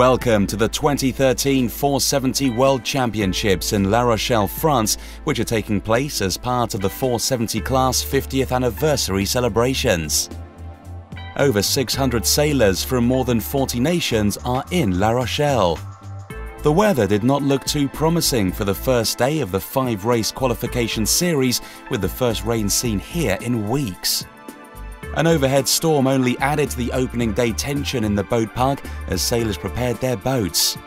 Welcome to the 2013 470 World Championships in La Rochelle, France, which are taking place as part of the 470 class 50th anniversary celebrations. Over 600 sailors from more than 40 nations are in La Rochelle. The weather did not look too promising for the first day of the 5-race qualification series, with the first rain seen here in weeks. An overhead storm only added to the opening day tension in the boat park as sailors prepared their boats.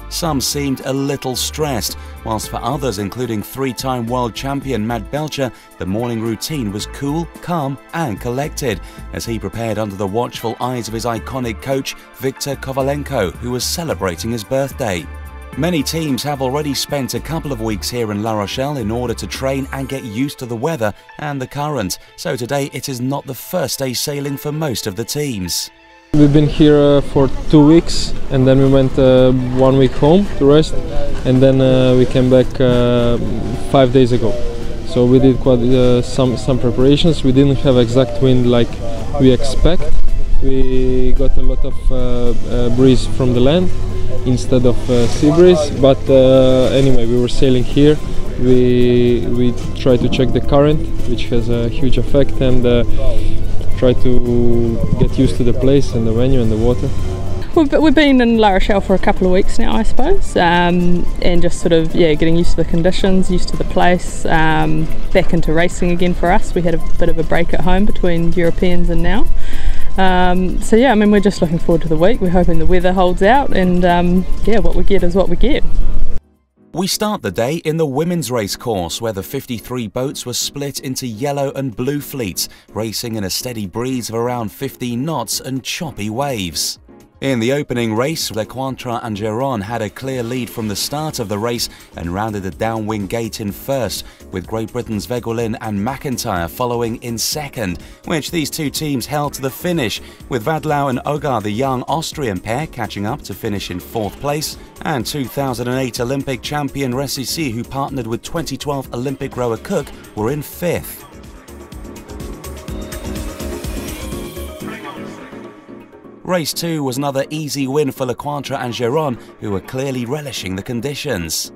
Some seemed a little stressed, whilst for others, including 3-time world champion Matt Belcher, the morning routine was cool, calm and collected as he prepared under the watchful eyes of his iconic coach Viktor Kovalenko, who was celebrating his birthday. Many teams have already spent a couple of weeks here in La Rochelle in order to train and get used to the weather and the current, so today it is not the first day sailing for most of the teams. We've been here for 2 weeks, and then we went 1 week home to rest, and then we came back 5 days ago. So we did quite some preparations. We didn't have exact wind like we expect. We got a lot of breeze from the land instead of sea breeze, but anyway, we were sailing here. We tried to check the current, which has a huge effect, and try to get used to the place and the venue and the water. We've been in La Rochelle for a couple of weeks now, I suppose, and just sort of getting used to the conditions, used to the place, back into racing again for us. We had a bit of a break at home between Europeans and now. So yeah, I mean, we're just looking forward to the week. We're hoping the weather holds out, and yeah, what we get is what we get. We start the day in the women's race course, where the 53 boats were split into yellow and blue fleets, racing in a steady breeze of around 15 knots and choppy waves. In the opening race, Lecointre and Geron had a clear lead from the start of the race and rounded the downwind gate in first, with Great Britain's Vegolin and McIntyre following in second, which these two teams held to the finish, with Vadlau and Ogar, the young Austrian pair, catching up to finish in 4th place, and 2008 Olympic champion Ressisi, who partnered with 2012 Olympic rower Cook, were in 5th. Race 2 was another easy win for Lecointre and Geron, who were clearly relishing the conditions.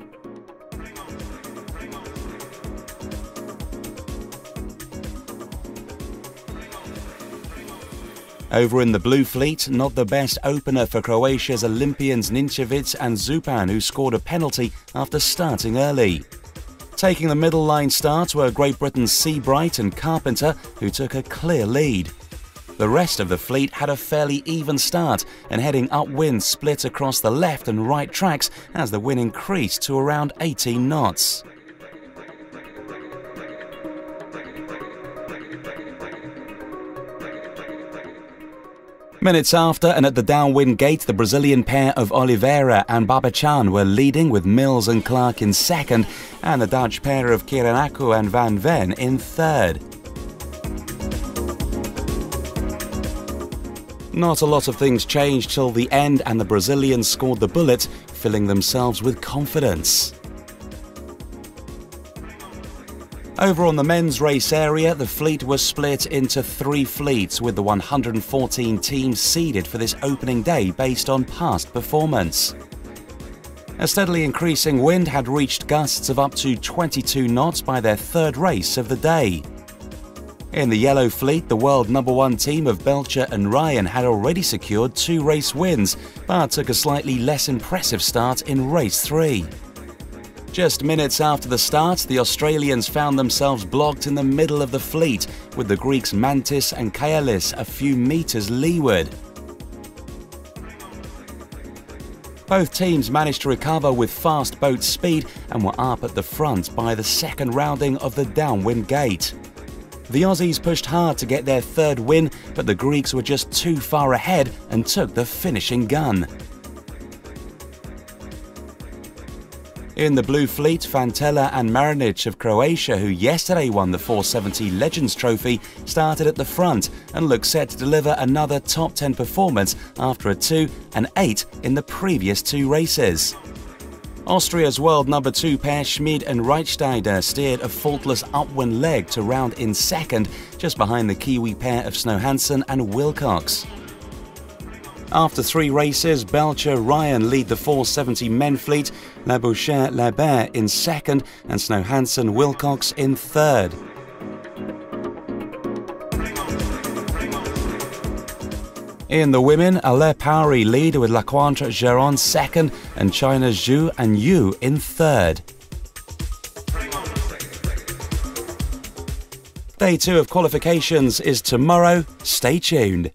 Over in the blue fleet, not the best opener for Croatia's Olympians Ninčević and Zupan, who scored a penalty after starting early. Taking the middle line start were Great Britain's Seabright and Carpenter, who took a clear lead. The rest of the fleet had a fairly even start, and heading upwind split across the left and right tracks as the wind increased to around 18 knots. Minutes after, and at the downwind gate, the Brazilian pair of Oliveira and Babachan were leading, with Mills and Clark in second, and the Dutch pair of Kiranaku and Van Ven in third. Not a lot of things changed till the end, and the Brazilians scored the bullet, filling themselves with confidence. Over on the men's race area, the fleet was split into 3 fleets, with the 114 teams seeded for this opening day based on past performance. A steadily increasing wind had reached gusts of up to 22 knots by their 3rd race of the day. In the yellow fleet, the world #1 team of Belcher and Ryan had already secured 2 race wins, but took a slightly less impressive start in race 3. Just minutes after the start, the Australians found themselves blocked in the middle of the fleet, with the Greeks Mantis and Kayalis a few meters leeward. Both teams managed to recover with fast boat speed and were up at the front by the 2nd rounding of the downwind gate. The Aussies pushed hard to get their 3rd win, but the Greeks were just too far ahead and took the finishing gun. In the blue fleet, Fantella and Marinic of Croatia, who yesterday won the 470 Legends Trophy, started at the front and looked set to deliver another top 10 performance after a 2 and 8 in the previous 2 races. Austria's world #2 pair Schmid and Reichsteider steered a faultless upwind leg to round in second, just behind the Kiwi pair of Snow Hansen and Wilcox. After 3 races, Belcher Ryan lead the 470 men fleet, Labouchere-Labert in second and Snow Hansen Wilcox in third. In the women, Alain Powery lead with Lacointre Geron second and China's Zhu and Yu in third. Day 2 of qualifications is tomorrow. Stay tuned.